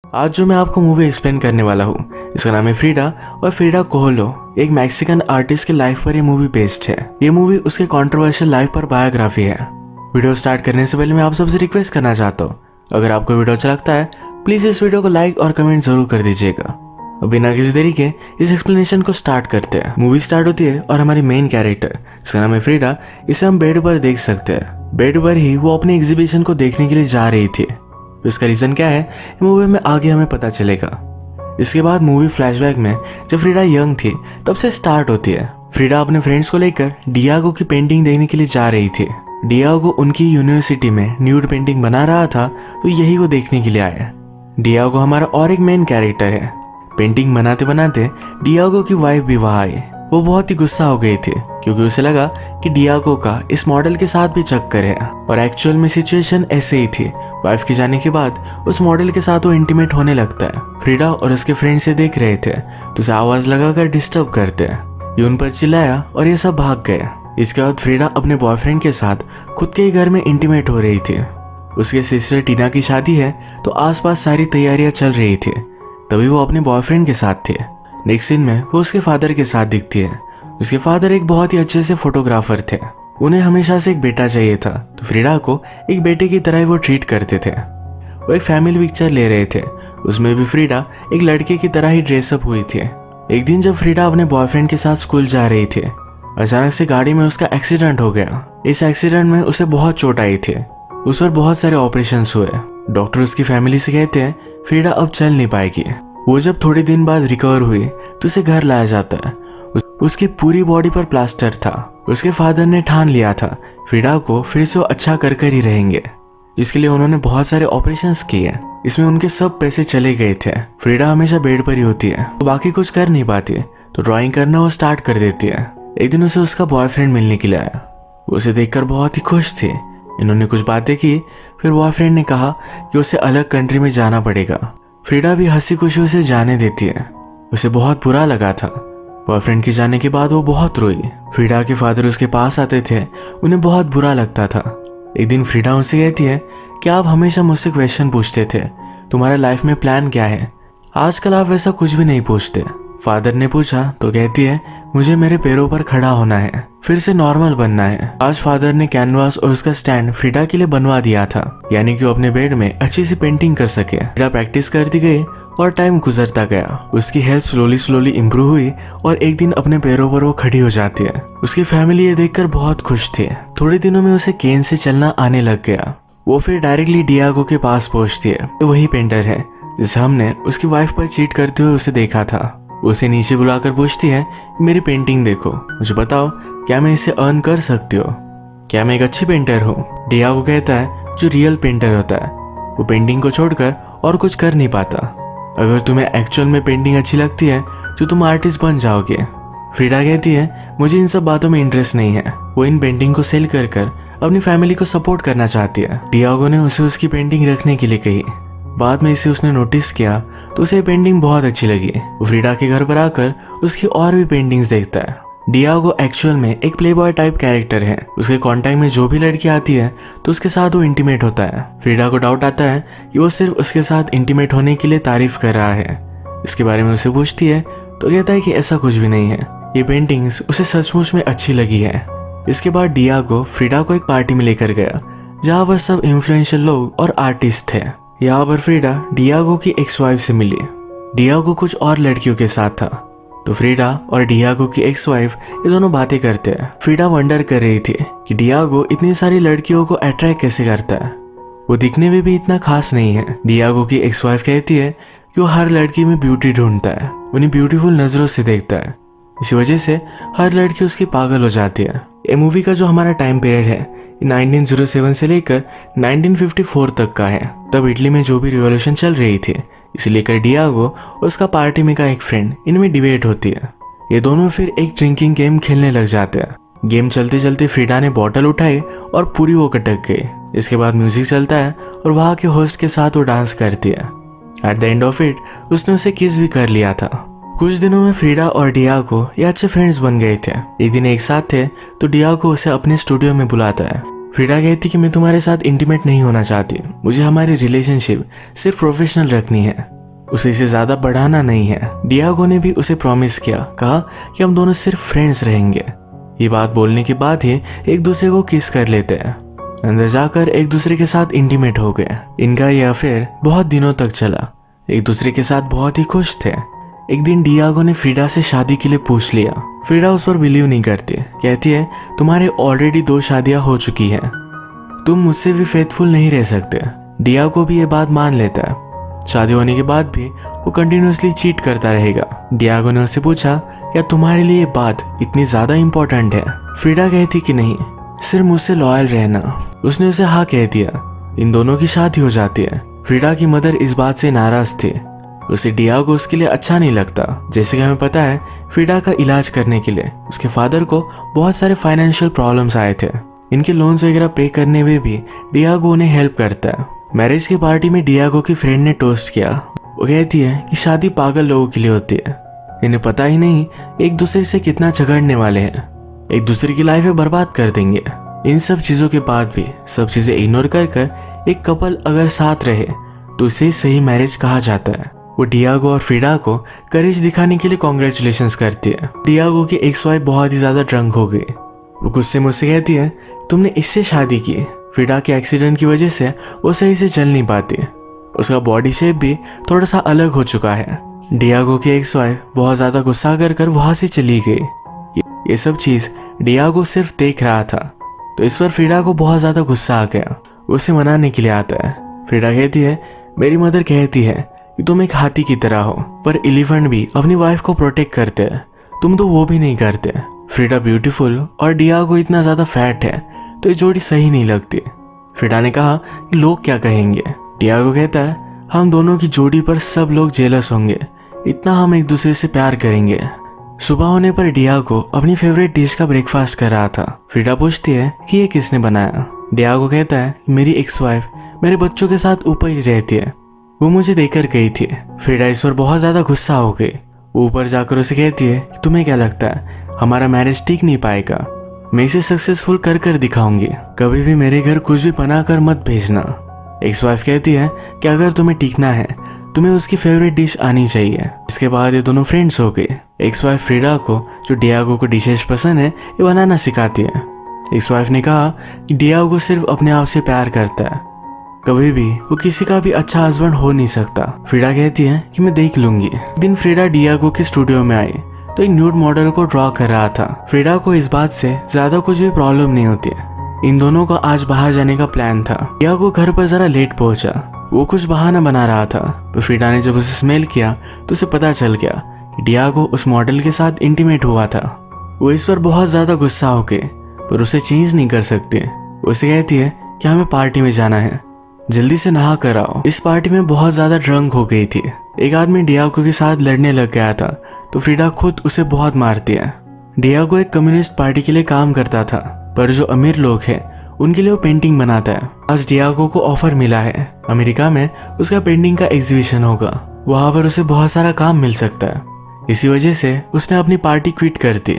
आज जो मैं आपको मूवी एक्सप्लेन करने वाला हूँ इसका नाम है फ्रीडा और फ्रीडा कोहलो एक मैक्सिकन आर्टिस्ट के लाइफ पर यह मूवी बेस्ड है। ये मूवी उसके कंट्रोवर्शियल लाइफ पर बायोग्राफी है। वीडियो स्टार्ट करने से पहले मैं आप सबसे रिक्वेस्ट करना चाहता हूँ, अगर आपको वीडियो अच्छा लगता है प्लीज इस वीडियो को लाइक और कमेंट जरूर कर दीजिएगा। अब बिना किसी देरी के इस एक्सप्लेनेशन को स्टार्ट करते हैं। मूवी स्टार्ट होती है और हमारी मेन कैरेक्टर जिसका नाम है फ्रीडा, इसे हम बेड पर देख सकते हैं। बेड पर ही वो अपने एग्जीबिशन को देखने के लिए जा रही थी। इसका रीजन क्या है मूवी में आगे हमें पता चलेगा। इसके बाद मूवी फ्लैशबैक में जब फ्रीडा यंग थी तब से स्टार्ट होती है। फ्रीडा अपने फ्रेंड्स को लेकर डियागो की पेंटिंग देखने के लिए जा रही थी। डियागो उनकी यूनिवर्सिटी में न्यूड पेंटिंग बना रहा था तो यही वो देखने के लिए आया। डियागो हमारा और एक मेन कैरेक्टर है। पेंटिंग बनाते बनाते डियागो की वाइफ भी वहां आई। वो बहुत ही गुस्सा हो गई थी क्योंकि उसे लगा कि डियागो का इस मॉडल के साथ भी चक्कर है और एक्चुअल में सिचुएशन ऐसे ही थी। वाइफ के जाने के बाद उस मॉडल के साथ वो इंटीमेट होने लगता है। फ्रीडा और उसके फ्रेंड से देख रहे थे तो उसे आवाज लगाकर डिस्टर्ब करते हैं। ये उन पर चिल्लाया और ये सब भाग गए। इसके बाद फ्रीडा अपने बॉयफ्रेंड के साथ खुद के ही घर में इंटीमेट हो रही थी। उसके सिस्टर टीना की शादी है तो आसपास सारी तैयारियां चल रही थी। तभी वो अपने बॉयफ्रेंड के साथ थे। नेक्स्ट सीन में वो उसके फादर के साथ दिखती है। उसके फादर एक बहुत ही अच्छे से फोटोग्राफर थे। उन्हें हमेशा से एक बेटा चाहिए था तो फ्रीडा को एक बेटे की तरह वो ट्रीट करते थे। वो एक फैमिली पिक्चर ले रहे थे, उसमें भी फ्रीडा एक लड़के की तरह ही ड्रेसअप हुई थी। एक दिन जब फ्रीडा अपने बॉयफ्रेंड के साथ स्कूल जा रही थी, अचानक से गाड़ी में उसका एक्सीडेंट हो गया। इस एक्सीडेंट में उसे बहुत चोट आई थी। उस पर बहुत सारे ऑपरेशन हुए। डॉक्टर उसकी फैमिली से कहते हैं फ्रीडा अब चल नहीं पाएगी। वो जब थोड़े दिन बाद रिकवर हुई तो उसे घर लाया जाता है। उसकी पूरी बॉडी पर प्लास्टर था। उसके फादर ने ठान लिया था फ्रीडा को फिर से अच्छा कर कर ही रहेंगे। इसके लिए उन्होंने बहुत सारे ऑपरेशंस किए। इसमें उनके सब पैसे चले गए थे। फ्रीडा हमेशा बेड पर ही होती है तो बाकी कुछ कर नहीं पाती तो ड्राइंग करना वो स्टार्ट कर देती है। एक दिन उसे उसका बॉयफ्रेंड मिलने के लिए आया। उसे देखकर बहुत ही खुश थी। इन्होंने कुछ बातें की। फिर बॉयफ्रेंड ने कहा कि उसे अलग कंट्री में जाना पड़ेगा। फ्रीडा भी हंसी खुशी उसे जाने देती है। उसे बहुत बुरा लगा था। बॉयफ्रेंड के जाने के बाद वो बहुत रोई। फ्रीडा के फादर उसके पास आते थे, उन्हें बहुत बुरा लगता था। एक दिन फ्रीडा उनसे कहती है कि आप हमेशा मुझसे क्वेश्चन पूछते थे, तुम्हारा लाइफ में प्लान क्या है? आजकल आप वैसा कुछ भी नहीं पूछते। फादर ने पूछा तो कहती है मुझे मेरे पैरों पर खड़ा होना है, फिर से नॉर्मल बनना है। आज फादर ने कैनवास और उसका स्टैंड फ्रीडा के लिए बनवा दिया था, यानी कि वो अपने बेड में अच्छी सी पेंटिंग कर सके। फ्रीडा प्रैक्टिस करती गई और टाइम गुजरता गया। उसकी हेल्थ स्लोली इम्प्रूव हुई और एक दिन अपने पैरों पर वो खड़ी हो जाती है। उसकी फैमिली ये देखकर बहुत खुश थी। थोड़े दिनों में उसे केन से चलना आने लग गया। वो फिर डायरेक्टली डियागो के पास पहुंचती है। तो वही पेंटर है जिसे हमने उसकी वाइफ पर चीट करते हुए उसे देखा था। उसे नीचे बुलाकर पूछती है मेरी पेंटिंग देखो, मुझे बताओ क्या मैं इसे अर्न कर सकती हो? क्या मैं एक अच्छी पेंटर हूँ? डियागो कहता है जो रियल पेंटर होता है वो पेंटिंग को छोड़कर और कुछ कर नहीं पाता। अगर तुम्हें एक्चुअल में पेंटिंग अच्छी लगती है तो तुम आर्टिस्ट बन जाओगे। फ्रीडा कहती है मुझे इन सब बातों में इंटरेस्ट नहीं है। वो इन पेंटिंग को सेल कर कर अपनी फैमिली को सपोर्ट करना चाहती है। डियागो ने उसे उसकी पेंटिंग रखने के लिए कही। बाद में इसे उसने नोटिस किया तो उसे पेंटिंग बहुत अच्छी लगी। वो फ्रीडा के घर पर आकर उसकी और भी पेंटिंग्स देखता है। डियागो एक्चुअल में एक प्लेबॉय टाइप कैरेक्टर है। उसके कांटेक्ट में जो भी लड़की आती है तो उसके साथ वो इंटीमेट होता है। फ्रीडा को डाउट आता है कि वो सिर्फ उसके साथ इंटीमेट होने के लिए तारीफ कर रहा है। इसके बारे में उसे पूछती है तो कहता है कि ऐसा कुछ भी नहीं है, ये पेंटिंग्स उसे सचमुच में अच्छी लगी है। इसके बाद डियागो फ्रीडा को एक पार्टी में लेकर गया जहाँ पर सब इन्फ्लुएंशियल लोग और आर्टिस्ट थे। यहाँ पर फ्रीडा डियागो की एक्स वाइफ से मिली। डियागो कुछ और लड़कियों के साथ था तो फ्रीडा और डियागो की एक्स वाइफ ये दोनों बातें करते हैं। फ्रीडा वंडर कर रही थी कि डियागो इतनी सारी लड़कियों को अट्रैक्ट कैसे करता है, वो दिखने में भी इतना खास नहीं है। डियागो की एक्स वाइफ कहती है कि वो हर लड़की में ब्यूटी ढूंढता है, उन्हें ब्यूटीफुल नजरों से देखता है, इसी वजह से हर लड़की उसकी पागल हो जाती है। ये मूवी का जो हमारा टाइम पीरियड है 1907 से लेकर 1954 तक का है। तब इटली में जो भी रिवॉल्यूशन चल रही थी, इसे लेकर डियागो और उसका पार्टी में का एक फ्रेंड इनमें डिबेट होती है। ये दोनों फिर एक ड्रिंकिंग गेम खेलने लग जाते हैं। गेम चलते चलते फ्रीडा ने बॉटल उठाई और पूरी वो कटक गई। इसके बाद म्यूजिक चलता है और वहाँ के होस्ट के साथ वो डांस करती है। At the end of it उसने उसे किस भी कर लिया था। कुछ दिनों में फ्रीडा और डियागो ये अच्छे फ्रेंड्स बन गए थे। एक दिन एक साथ थे तो डियागो उसे अपने स्टूडियो में बुलाता है। फ्रीडा कहती कि मैं तुम्हारे साथ इंटीमेट नहीं होना चाहती, मुझे हमारी रिलेशनशिप सिर्फ प्रोफेशनल रखनी है, उसे इसे ज्यादा बढ़ाना नहीं है। डियागो ने भी उसे प्रॉमिस किया, कहा कि हम दोनों सिर्फ फ्रेंड्स रहेंगे। ये बात बोलने के बाद ही एक दूसरे को किस कर लेते हैं। अंदर जाकर एक दूसरे के साथ इंटीमेट हो गए। इनका ये अफेयर बहुत दिनों तक चला, एक दूसरे के साथ बहुत ही खुश थे। एक दिन डियागो ने फ्रीडा से शादी के लिए पूछ लिया। फ्रीडा उस पर बिलीव नहीं करती, कहती है तुम्हारे ऑलरेडी 2 शादियां हो चुकी हैं, तुम मुझसे भी फेथफुल नहीं रह सकते। डियागो भी ये बात मान लेता है। शादी होने के बाद भी वो कंटिन्यूसली चीट करता रहेगा। डियागो ने उससे पूछा क्या तुम्हारे लिए ये बात इतनी ज्यादा इंपॉर्टेंट है। फ्रीडा कहती कि नहीं, सिर्फ मुझसे लॉयल रहना। उसने उसे हाँ कह दिया। इन दोनों की शादी हो जाती है। फ्रीडा की मदर इस बात से नाराज थी, उसे डियागो उसके लिए अच्छा नहीं लगता। जैसे कि हमें पता है फ्रीडा का इलाज करने के लिए उसके फादर को बहुत सारे फाइनेंशियल प्रॉब्लम्स आए थे। इनके लोन्स वगैरह पे करने में भी डियागो उन्हें हेल्प करता है। मैरिज की पार्टी में डियागो की फ्रेंड ने टोस्ट किया। वो कहती है कि शादी पागल लोगों के लिए होती है, इन्हें पता ही नहीं एक दूसरे से कितना झगड़ने वाले हैं, एक दूसरे की लाइफ बर्बाद कर देंगे। इन सब चीजों के बाद भी सब चीजें इग्नोर कर एक कपल अगर साथ रहे तो इसे सही मैरिज कहा जाता है। वो डियागो और फ्रीडा को करेज दिखाने के लिए कॉन्ग्रेचुलेशंस करती है। डियागो की एक्स वाइफ बहुत ही ज्यादा ड्रंक हो गई। वो गुस्से मुझसे कहती है तुमने इससे शादी की। फ्रीडा के एक्सीडेंट की वजह से वो सही से चल नहीं पाती, उसका बॉडी शेप भी थोड़ा सा अलग हो चुका है। डियागो की एक्स वाइफ बहुत ज्यादा गुस्सा कर वहां से चली गई। ये सब चीज डियागो सिर्फ देख रहा था, तो इस पर फ्रीडा को बहुत ज्यादा गुस्सा आ गया। उसे मनाने के लिए आता है। फ्रीडा कहती है मेरी मदर कहती है कि तुम एक हाथी की तरह हो, पर एलिफेंट भी अपनी वाइफ को प्रोटेक्ट करते हैं, तुम तो वो भी नहीं करते। फ्रीडा ब्यूटीफुल और डियागो इतना ज्यादा फैट है, तो ये जोड़ी सही नहीं लगती। फ्रीडा ने कहा कि लोग क्या कहेंगे। डियागो कहता है हम दोनों की जोड़ी पर सब लोग जेलस होंगे, इतना हम एक दूसरे से प्यार करेंगे। सुबह होने पर डियागो अपनी फेवरेट डिश का ब्रेकफास्ट कर रहा था। फ्रीडा पूछती है कि ये किसने बनाया। डियागो कहता है मेरी एक्स वाइफ मेरे बच्चों के साथ ऊपर ही रहती है, वो मुझे देकर गई थी। फ्रीडा इस पर बहुत ज्यादा गुस्सा हो गई। वो ऊपर जाकर उसे कहती है तुम्हें क्या लगता है हमारा मैरिज टिक नहीं पाएगा, मैं इसे सक्सेसफुल कर दिखाऊंगी, कभी भी मेरे घर कुछ भी बना कर मत भेजना। एक्स वाइफ कहती है कि अगर तुम्हें टिकना है तुम्हें उसकी फेवरेट डिश आनी चाहिए। इसके बाद ये दोनों फ्रेंड्स हो गए। एक्स वाइफ फ्रीडा को जो डियागो को डिशेज पसंद है ये बनाना सिखाती है। एक्स वाइफ ने कहा कि डियागो सिर्फ अपने आप से प्यार करता है, कभी भी वो किसी का भी अच्छा हस्बैंड हो नहीं सकता। फ्रीडा कहती है कि मैं देख लूंगी। एक दिन फ्रीडा डियागो के स्टूडियो में आई तो एक न्यूड मॉडल को ड्रॉ कर रहा था। फ्रीडा को इस बात से ज्यादा कुछ भी प्रॉब्लम नहीं होती है। इन दोनों का आज बाहर जाने का प्लान था। डियागो घर पर जरा लेट पहुंचा, वो कुछ बहाना बना रहा था, तो फ्रीडा ने जब उसे स्मेल किया तो उसे पता चल गया कि डियागो उस मॉडल के साथ इंटीमेट हुआ था। वो इस पर बहुत ज्यादा गुस्सा हो गए, पर उसे चेंज नहीं कर सकते। वो उसे कहती है कि हमें पार्टी में जाना है, जल्दी से नहा कर आओ। इस पार्टी में बहुत ज्यादा ड्रंक हो गई थी। एक आदमी डियागो के साथ लड़ने लग गया था, तो फ्रीडा खुद उसे बहुत मारती है। डियागो एक कम्युनिस्ट पार्टी के लिए काम करता था, पर जो अमीर लोग हैं उनके लिए वो पेंटिंग बनाता है। आज डियागो को ऑफर मिला है अमेरिका में उसका पेंटिंग का एग्जीबिशन होगा, वहां पर उसे बहुत सारा काम मिल सकता है। इसी वजह से उसने अपनी पार्टी क्विट कर दी।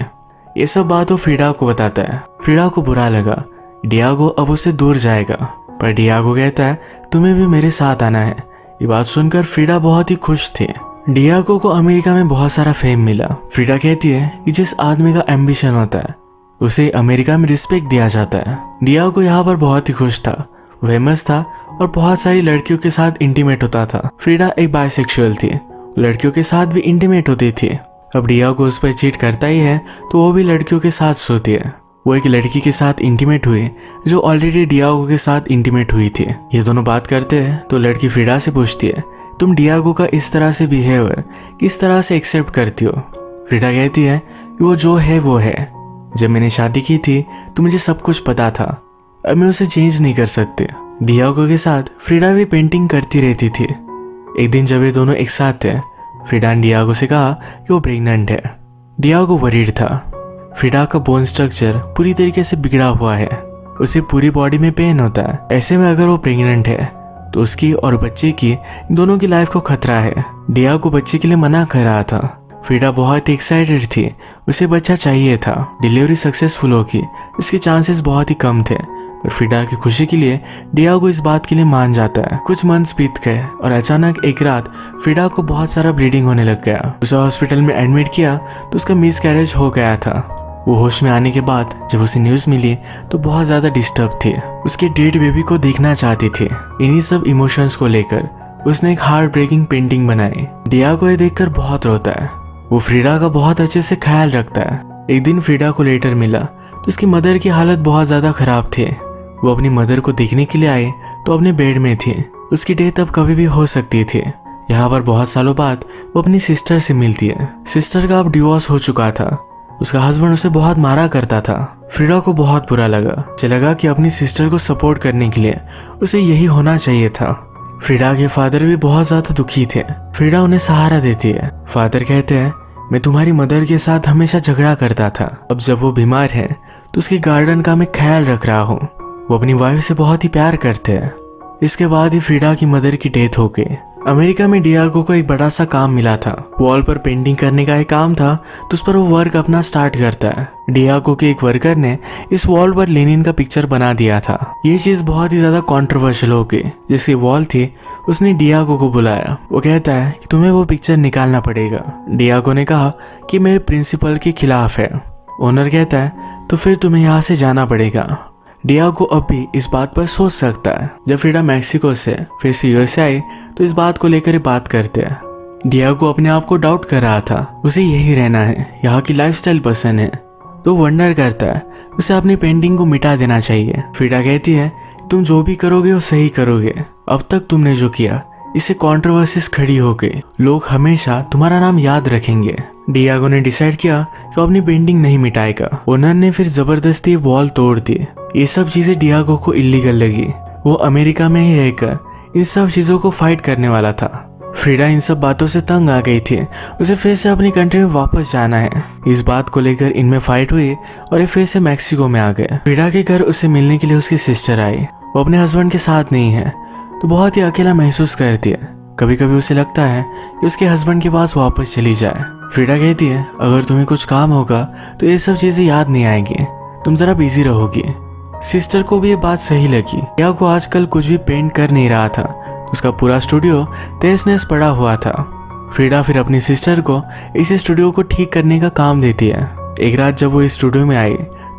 ये सब बात वो फ्रीडा को बताता है। फ्रीडा को बुरा लगा, डियागो अब उससे दूर जाएगा, पर डियागो कहता है तुम्हें भी मेरे साथ आना है। ये बात सुनकर फ्रीडा बहुत ही खुश थी। डियागो को अमेरिका में बहुत सारा फेम मिला। फ्रीडा कहती है कि जिस आदमी का एम्बिशन होता है उसे अमेरिका में रिस्पेक्ट दिया जाता है। डियागो यहाँ पर बहुत ही खुश था, फेमस था और बहुत सारी लड़कियों के साथ इंटीमेट होता था। फ्रीडा एक बाइसेक्सुअल थी, लड़कियों के साथ भी इंटीमेट होती थी। अब डियागो उस पर चीट करता ही है तो वो भी लड़कियों के साथ सोती है। वो एक लड़की के साथ इंटीमेट हुई जो ऑलरेडी डियागो के साथ इंटीमेट हुई थी। ये दोनों बात करते हैं तो लड़की फ्रीडा से पूछती है तुम डियागो का इस तरह से बिहेवियर किस तरह से एक्सेप्ट करती हो। फ्रीडा कहती है कि वो जो है वो है, जब मैंने शादी की थी तो मुझे सब कुछ पता था, अब मैं उसे चेंज नहीं कर सकती। डियागो के साथ फ्रीडा भी पेंटिंग करती रहती थी। एक दिन जब ये दोनों एक साथ थे, फ्रीडा ने डियागो से कहा कि वो प्रेग्नेंट है। डियागो वरीड था। फ्रीडा का बोन स्ट्रक्चर पूरी तरीके से बिगड़ा हुआ है, उसे पूरी बॉडी में पेन होता है। ऐसे में अगर वो प्रेग्नेंट है तो उसकी और बच्चे की दोनों की लाइफ को खतरा है। डियागो बच्चे के लिए मना कर रहा था। फ्रीडा बहुत एक्साइटेड थी, उसे बच्चा चाहिए था। डिलीवरी सक्सेसफुल होगी इसके चांसेस बहुत ही कम थे, पर फ्रीडा की खुशी के लिए डियागो इस बात के लिए मान जाता है। कुछ मंथ्स बीत गए और अचानक एक रात फ्रीडा को बहुत सारा ब्लीडिंग होने लग गया। उसे हॉस्पिटल में एडमिट किया तो उसका मिसकैरेज हो गया था। वो होश में आने के बाद जब उसे न्यूज मिली तो बहुत ज्यादा डिस्टर्ब थी। उसके डेड बेबी को देखना चाहती थी। इन्हीं सब इमोशंस को लेकर उसने एक हार्ट ब्रेकिंग पेंटिंग बनाई। डियागो ये देखकर बहुत रोता है। वो फ्रीडा का बहुत अच्छे से ख्याल रखता है। एक दिन फ्रीडा को लेटर मिला तो उसकी मदर की हालत बहुत ज्यादा खराब थी। वो अपनी मदर को देखने के लिए आए तो अपने बेड में थी। उसकी डेथ अब कभी भी हो सकती थी। यहाँ पर बहुत सालों बाद वो अपनी सिस्टर से मिलती है। सिस्टर का अब डिवोर्स हो चुका था। उसका हस्बैंड उसे बहुत मारा करता था। फ्रीडा को बहुत बुरा लगा। उसे लगा कि अपनी सिस्टर को सपोर्ट करने के लिए उसे यही होना चाहिए था। फ्रीडा के फादर भी बहुत ज्यादा दुखी थे। फ्रीडा उन्हें सहारा देती है। फादर कहते हैं, मैं तुम्हारी मदर के साथ हमेशा झगड़ा करता था। अब जब वो बीमार है तो उसके गार्डन का मैं ख्याल रख रहा हूँ। वो अपनी वाइफ से बहुत ही प्यार करते हैं। इसके बाद ही फ्रीडा की मदर की डेथ हो गई। अमेरिका में डियागो को एक बड़ा सा काम मिला था। वॉल पर पेंटिंग करने का एक काम था तो उस पर वो वर्क अपना स्टार्ट करता है। डियागो के एक वर्कर ने इस वॉल पर लेनिन का पिक्चर बना दिया था। ये चीज बहुत ही ज्यादा कंट्रोवर्शियल हो गई। जिसकी वॉल थी उसने डियागो को बुलाया। वो कहता है कि तुम्हें वो पिक्चर निकालना पड़ेगा। डियागो ने कहा कि मेरे प्रिंसिपल के खिलाफ है। ओनर कहता है तो फिर तुम्हें यहाँ से जाना पड़ेगा। डियागो अब भी इस बात पर सोच सकता है। जब फ्रीडा मैक्सिको से फिर से यूएसए आई तो इस बात को लेकर बात करते हैं। डियागो अपने आप को डाउट कर रहा था। उसे यही रहना है, यहाँ की लाइफस्टाइल पसंद है। तो वंडर करता है उसे अपनी पेंटिंग को मिटा देना चाहिए। फ्रीडा कहती है तुम जो भी करोगे वो सही करोगे। अब तक तुमने जो किया इससे कंट्रोवर्सीज खड़ी हो गई। लोग हमेशा तुम्हारा नाम याद रखेंगे। डियागो ने डिसाइड किया कि वो अपनी पेंटिंग नहीं मिटाएगा। ओनर ने फिर जबरदस्ती वॉल तोड़ दी। ये सब चीजें डियागो को इलीगल लगी। वो अमेरिका में ही रहकर इन सब चीजों को फाइट करने वाला था। फ्रीडा इन सब बातों से तंग आ गई थी। उसे फिर से अपनी कंट्री में वापस जाना है। इस बात को लेकर इनमें फाइट हुई और ये फिर से मैक्सिको में आ गए। फ्रीडा के घर उसे मिलने के लिए उसकी सिस्टर आई। वो अपने हस्बैंड के साथ नहीं है तो बहुत ही अकेला महसूस करती है। कभी कभी उसे लगता है कि उसके हस्बैंड के पास वापस चली जाए। फ्रीडा कहती है अगर तुम्हें कुछ काम होगा तो ये सब चीजें याद नहीं आएंगी। तुम जरा बिजी रहोगी। सिस्टर को भी ये बात सही लगी। डियागो आजकल कुछ भी पेंट कर नहीं रहा था। उसका पूरा स्टूडियो तहस नहस पड़ा हुआ था। फ्रीडा फिर अपनी सिस्टर को इस स्टूडियो को ठीक करने का काम देती है। एक रात जब वो इस स्टूडियो में आई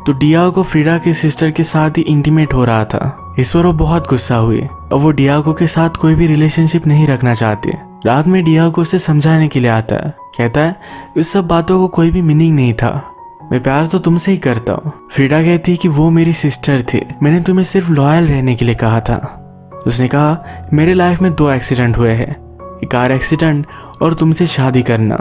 तो डियागो फ्रीडा की सिस्टर के साथ ही इंटीमेट हो रहा था। इस पर वो बहुत गुस्सा हुई और वो डियागो के साथ कोई भी रिलेशनशिप नहीं रखना चाहती। रात में डियागो उसे समझाने के लिए आता है। कहता है इस सब बातों को कोई भी मीनिंग नहीं था। मैं प्यार तो तुमसे ही करता हूँ। फ्रीडा कहती है कि वो मेरी सिस्टर थी। मैंने तुम्हें सिर्फ लॉयल रहने के लिए कहा था। उसने कहा मेरे लाइफ में 2 एक्सीडेंट हुए हैं, एक कार एक्सीडेंट और तुमसे शादी करना।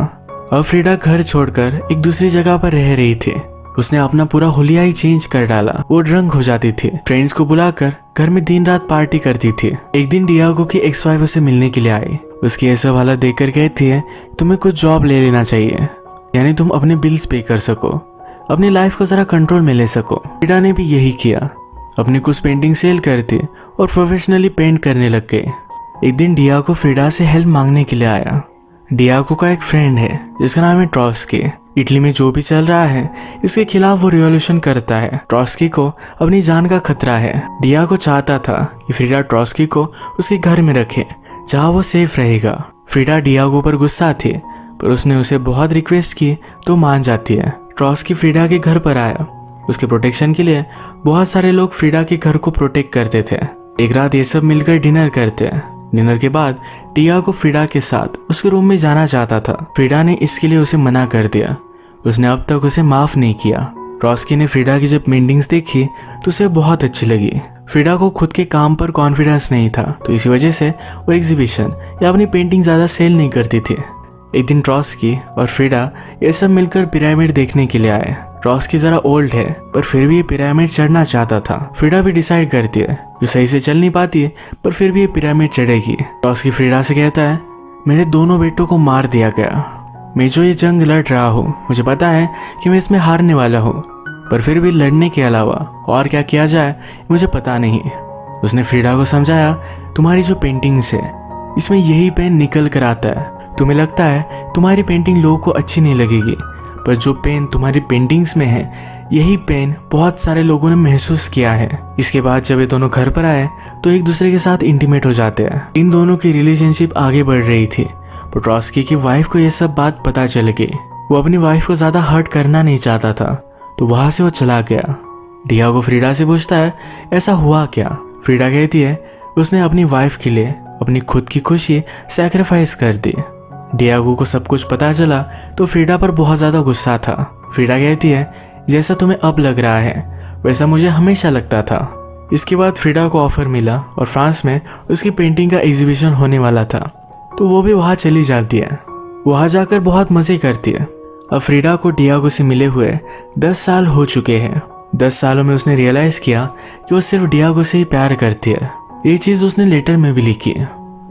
अब फ्रीडा घर छोड़कर एक दूसरी जगह पर रह रही थी। उसने अपना पूरा हुलिया ही चेंज कर डाला। वो ड्रंक हो जाती थी। फ्रेंड्स को बुलाकर घर में दिन रात पार्टी करती थी। एक दिन डियागो की एक्स वाइफ उसे मिलने के लिए आई। उसकी ये सब हालत देखकर कहती है तुम्हें कुछ जॉब ले लेना चाहिए, यानी तुम अपने बिल्स पे कर सको, अपनी लाइफ को जरा कंट्रोल में ले सको। फ्रीडा ने भी यही किया। अपनी कुछ पेंटिंग सेल करती और प्रोफेशनली पेंट करने लग गए। एक दिन डियागो फ्रीडा से हेल्प मांगने के लिए आया। डियागो का एक फ्रेंड है जिसका नाम है ट्रॉस्की। इटली में जो भी चल रहा है इसके खिलाफ वो रिवॉल्यूशन करता है। ट्रॉस्की को अपनी जान का खतरा है। डियागो चाहता था कि फ्रीडा ट्रॉस्की को उसके घर में रखे जहाँ वो सेफ रहेगा। फ्रीडा डियागो पर गुस्सा थी पर उसने उसे बहुत रिक्वेस्ट की तो मान जाती है। ट्रॉस्की फ्रीडा के घर पर आया। उसके प्रोटेक्शन के लिए बहुत सारे लोग फ्रीडा के घर को प्रोटेक्ट करते थे। एक रात ये सब मिलकर डिनर करते हैं। डिनर के बाद डियागो फ्रीडा के साथ उसके रूम में जाना चाहता था। फ्रीडा ने इसके लिए उसे मना कर दिया। उसने अब तक उसे माफ नहीं किया। ट्रॉस्की ने फ्रीडा की जब पेंटिंग्स देखी तो उसे बहुत अच्छी लगी। फ्रीडा को खुद के काम पर कॉन्फिडेंस नहीं था तो इसी वजह से वो एग्जीबिशन या अपनी पेंटिंग ज्यादा सेल नहीं करती थी। एक दिन ट्रॉस्की और फ्रीडा ये सब मिलकर पिरामिड देखने के लिए आए। ट्रॉस्की जरा ओल्ड है पर फिर भी ये पिरामिड चढ़ना चाहता था। फ्रीडा भी डिसाइड करती है जो सही से चल नहीं पाती है पर फिर भी ये पिरामिड चढ़ेगी। ट्रॉस्की फ्रीडा से कहता है मेरे दोनों बेटों को मार दिया गया। मैं जो ये जंग लड़ रहा हूँ मुझे पता है कि मैं इसमें हारने वाला हूँ, पर फिर भी लड़ने के अलावा और क्या किया जाए मुझे पता नहीं। उसने फ्रीडा को समझाया तुम्हारी जो पेंटिंग्स है इसमें यही पेन निकल कर आता है। तुम्हें लगता है तुम्हारी पेंटिंग लोगों को अच्छी नहीं लगेगी पर जो पेन तुम्हारी पेंटिंग्स में है यही पेन बहुत सारे लोगों ने महसूस किया है। इसके बाद जब ये दोनों घर पर आए तो एक दूसरे के साथ इंटीमेट हो जाते हैं। इन दोनों की रिलेशनशिप आगे बढ़ रही थी। पेट्रोस्की की वाइफ को यह सब बात पता चल गई। वो अपनी वाइफ को ज्यादा हर्ट करना नहीं चाहता था, तो वहां से वो चला गया। डियागो फ्रीडा से पूछता है ऐसा हुआ क्या। फ्रीडा कहती है उसने अपनी वाइफ के लिए अपनी खुद की खुशी सैक्रिफाइस कर दी। डियागो को सब कुछ पता चला तो फ्रीडा पर बहुत ज्यादा गुस्सा था। फ्रीडा कहती है जैसा तुम्हें अब लग रहा है वैसा मुझे हमेशा लगता था। इसके बाद फ्रीडा को ऑफर मिला और फ्रांस में उसकी पेंटिंग का एग्जीबिशन होने वाला था, तो वो भी वहाँ चली जाती है। वहाँ जाकर बहुत मजे करती है। अब फ्रीडा को डियागो से मिले हुए 10 साल हो चुके हैं। 10 सालों में उसने रियलाइज किया कि वो सिर्फ डियागो से ही प्यार करती है। ये चीज उसने लेटर में भी लिखी।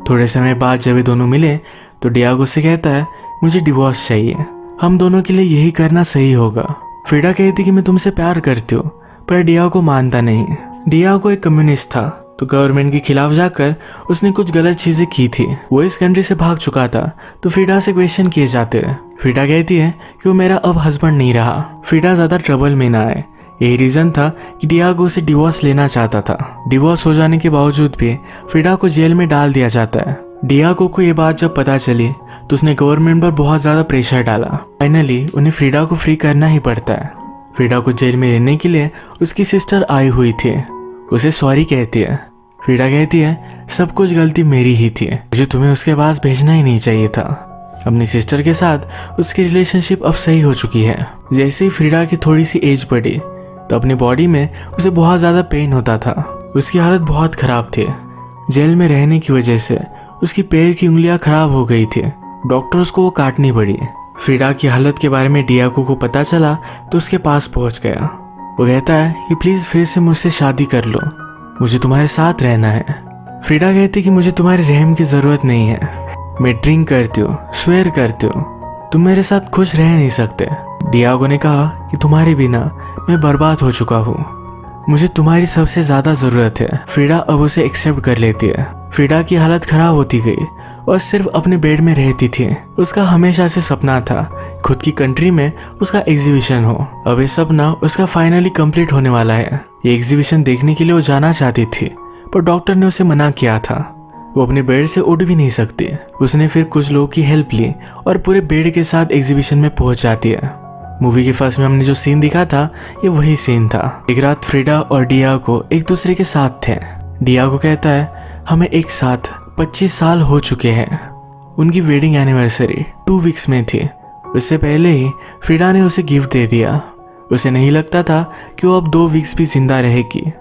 थोड़े समय बाद जब ये दोनों मिले तो डियागो से कहता है मुझे डिवोर्स चाहिए, हम दोनों के लिए यही करना सही होगा। फ्रीडा कहती कि मैं तुमसे प्यार करती हूँ, पर डियागो मानता नहीं। डियागो एक कम्युनिस्ट था, तो गवर्नमेंट के खिलाफ जाकर उसने कुछ गलत चीजें की थी। वो इस कंट्री से भाग चुका था, तो फ्रीडा से क्वेश्चन किए जाते हैं। फ्रीडा कहती है कि वो मेरा अब हस्बैंड नहीं रहा। फ्रीडा ज्यादा ट्रबल में ना आए, यही रीजन था कि डियागो से डिवोर्स लेना चाहता था। डिवोर्स हो जाने के बावजूद भी फ्रीडा को जेल में डाल दिया जाता है। डियागो को ये बात जब पता चली तो उसने गवर्नमेंट पर बहुत ज्यादा प्रेशर डाला। फाइनली उन्हें फ्रीडा को फ्री करना ही पड़ता है। फ्रीडा को जेल में रहने के लिए उसकी सिस्टर आई हुई थी, उसे सॉरी कहती है। फ्रीडा कहती है सब कुछ गलती मेरी ही थी, मुझे तुम्हें उसके पास भेजना ही नहीं चाहिए था। अपनी सिस्टर के साथ उसकी रिलेशनशिप अब सही हो चुकी है। जैसे ही फ्रीडा की थोड़ी सी एज बढ़ी तो अपनी बॉडी में उसे बहुत ज्यादा पेन होता था। उसकी हालत बहुत खराब थी। जेल में रहने की वजह से उसकी पैर की उंगलियां खराब हो गई थी, डॉक्टर्स को वो काटनी पड़ी। फ्रीडा की हालत के बारे में डियागो को पता चला तो उसके पास पहुंच गया। वो कहता है कि प्लीज फिर से मुझसे शादी कर लो, मुझे तुम्हारे साथ रहना है। फ्रीडा कहती कि मुझे तुम्हारे रहम की जरूरत नहीं है, मैं ड्रिंक करती हूँ, स्वेयर करती हूँ, तुम मेरे साथ खुश रह नहीं सकते। डियागो ने कहा कि तुम्हारे बिना मैं बर्बाद हो चुका हूँ, मुझे तुम्हारी सबसे ज्यादा जरूरत है। फ्रीडा अब उसे एक्सेप्ट कर लेती है। फ्रीडा की हालत खराब होती गई और सिर्फ अपने बेड में रहती थी। उसका हमेशा से सपना था खुद की कंट्री में उसका एग्जीबिशन हो। अब ये सपना उसका फाइनली कंप्लीट होने वाला है। ये एग्जीबिशन देखने के लिए वो जाना चाहती थी, पर डॉक्टर ने उसे मना किया था। वो अपने बेड से उठ भी नहीं सकती। उसने फिर कुछ लोगों की हेल्प ली और पूरे बेड के साथ एग्जीबिशन में पहुंच जाती है। मूवी के फर्स्ट में हमने जो सीन दिखा था ये वही सीन था। एक रात फ्रीडा और डियागो एक दूसरे के साथ थे। डियागो कहता है हमें एक साथ 25 साल हो चुके हैं। उनकी वेडिंग एनिवर्सरी 2 वीक्स में थी। उससे पहले ही फ्रीडा ने उसे गिफ्ट दे दिया। उसे नहीं लगता था कि वो अब 2 वीक्स भी जिंदा रहेगी।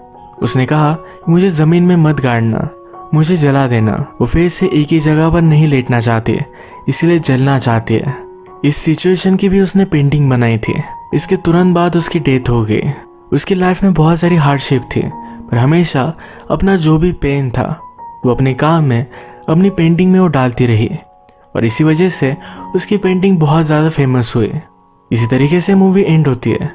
उसने कहा मुझे जमीन में मत गाड़ना, मुझे जला देना। वो फिर से एक ही जगह पर नहीं लेटना चाहती, इसलिए जलना चाहती है। इस सिचुएशन की भी उसने पेंटिंग बनाई थी। इसके तुरंत बाद उसकी डेथ हो गई। उसकी लाइफ में बहुत सारी हार्डशिप थी, पर हमेशा अपना जो भी पेन था वो अपने काम में, अपनी पेंटिंग में वो डालती रही, और इसी वजह से उसकी पेंटिंग बहुत ज़्यादा फेमस हुई। इसी तरीके से मूवी एंड होती है।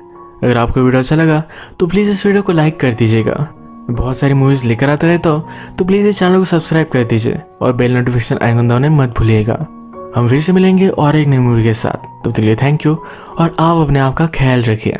अगर आपको वीडियो अच्छा लगा तो प्लीज़ इस वीडियो को लाइक कर दीजिएगा। मैं बहुत सारी मूवीज़ लेकर आता रहता हूँ, तो प्लीज़ इस चैनल को सब्सक्राइब कर दीजिए और बेल नोटिफिकेशन आइकन दबाना मत भूलिएगा। हम फिर से मिलेंगे और एक नई मूवी के साथ। तब तक के लिए थैंक यू और आप अपने आप का ख्याल रखिए।